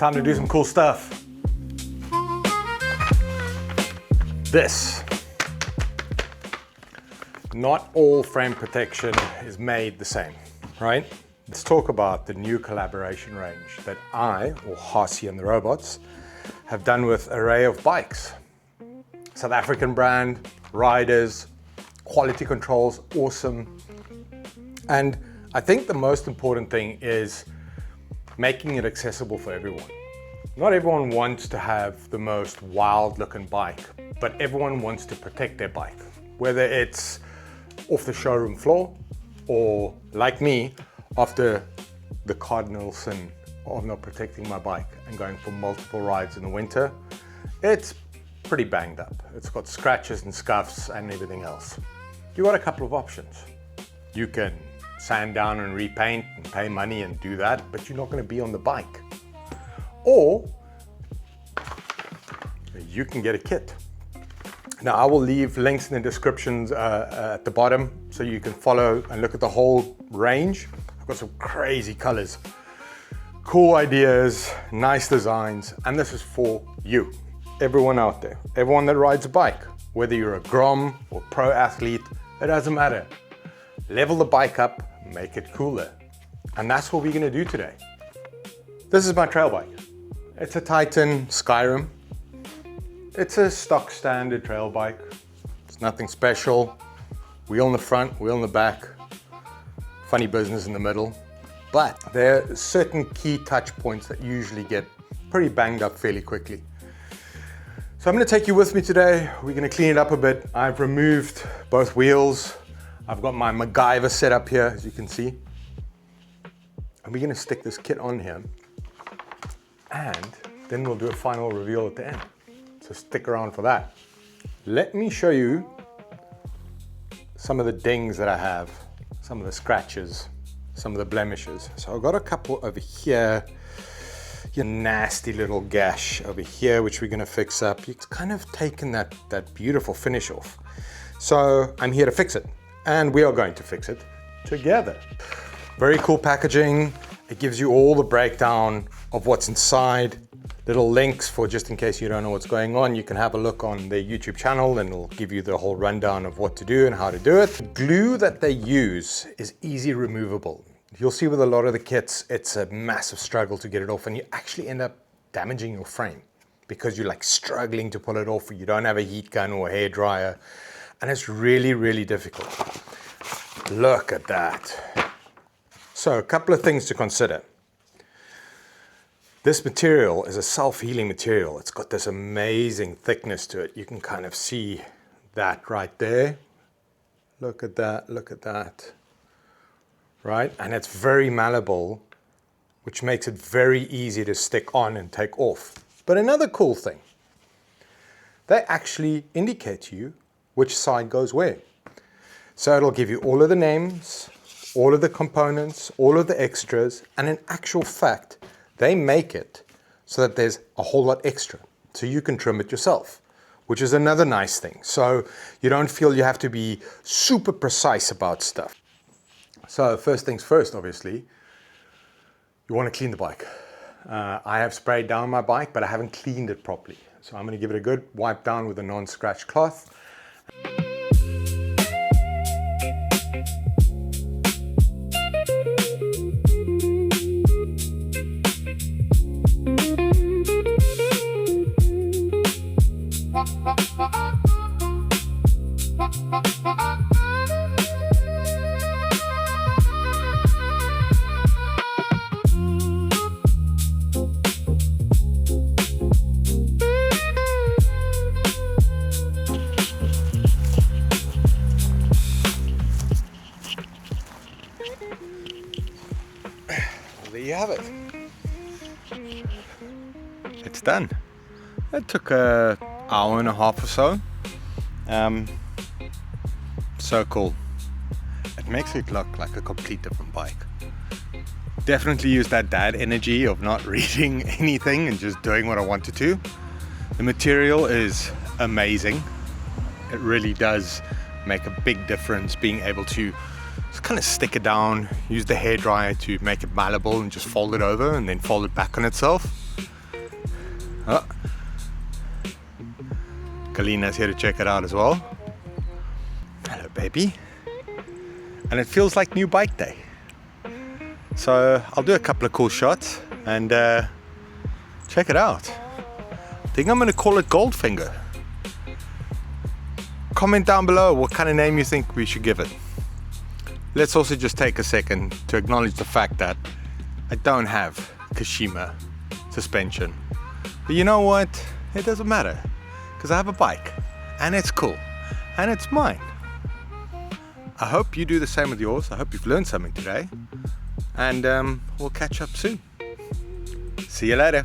Time to do some cool stuff. This. Not all frame protection is made the same, right? Let's talk about the new collaboration range that I, or Hasie and the robots, have done with Array of bikes. South African brand, riders, quality controls, awesome. And I think the most important thing is making it accessible for everyone. Not everyone wants to have the most wild looking bike, but everyone wants to protect their bike. Whether it's off the showroom floor or like me, after the cardinal sin of not protecting my bike and going for multiple rides in the winter, it's pretty banged up. It's got scratches and scuffs and everything else. You've got a couple of options. You can sand down and repaint and pay money and do that, but you're not going to be on the bike. Or you can get a kit. Now I will leave links in the descriptions at the bottom so you can follow and look at the whole range. I've got some crazy colors, cool ideas, nice designs, and this is for you. Everyone out there, everyone that rides a bike, whether you're a grom or pro athlete, it doesn't matter. Level the bike up, make it cooler. And that's what we're gonna do today. This is my trail bike. It's a Titan Skyrim. It's a stock standard trail bike. It's nothing special. Wheel in the front, wheel in the back. Funny business in the middle. But there are certain key touch points that usually get pretty banged up fairly quickly. So I'm gonna take you with me today. We're gonna clean it up a bit. I've removed both wheels. I've got my MacGyver set up here, as you can see. And we're gonna stick this kit on here. And then we'll do a final reveal at the end. So stick around for that. Let me show you some of the dings that I have, some of the scratches, some of the blemishes. So I've got a couple over here. Your nasty little gash over here, which we're gonna fix up. It's kind of taken that beautiful finish off. So I'm here to fix it, and we are going to fix it together. Very cool packaging. It gives you all the breakdown of what's inside. Little links for just in case you don't know what's going on. You can have a look on their YouTube channel and it'll give you the whole rundown of what to do and how to do it. The glue that they use is easy removable. You'll see with a lot of the kits, it's a massive struggle to get it off, and you actually end up damaging your frame because you're like struggling to pull it off, or you don't have a heat gun or a hair dryer, and it's really, really difficult. Look at that. So a couple of things to consider. This material is a self-healing material. It's got this amazing thickness to it. You can kind of see that right there. Look at that, look at that. Right? And it's very malleable, which makes it very easy to stick on and take off. But another cool thing, they actually indicate to you which side goes where. So it'll give you all of the names, all of the components, all of the extras, and in actual fact, they make it so that there's a whole lot extra, so you can trim it yourself, which is another nice thing. So you don't feel you have to be super precise about stuff. So first things first, obviously, you want to clean the bike. I have sprayed down my bike, but I haven't cleaned it properly. So I'm going to give it a good wipe down with a non-scratch cloth. There you have it. It's done. It took an hour and a half or so. So cool. It makes it look like a complete different bike. Definitely use that dad energy of not reading anything and just doing what I wanted to. The material is amazing. It really does make a big difference being able to just kind of stick it down, use the hairdryer to make it malleable and just fold it over and then fold it back on itself. Kalina's here to check it out as well. Hello, baby. And it feels like new bike day. So I'll do a couple of cool shots and check it out. I think I'm going to call it Goldfinger. Comment down below what kind of name you think we should give it. Let's also just take a second to acknowledge the fact that I don't have Kashima suspension. But you know what? It doesn't matter, because I have a bike and it's cool and it's mine. I hope you do the same with yours. I hope you've learned something today, and we'll catch up soon. See you later.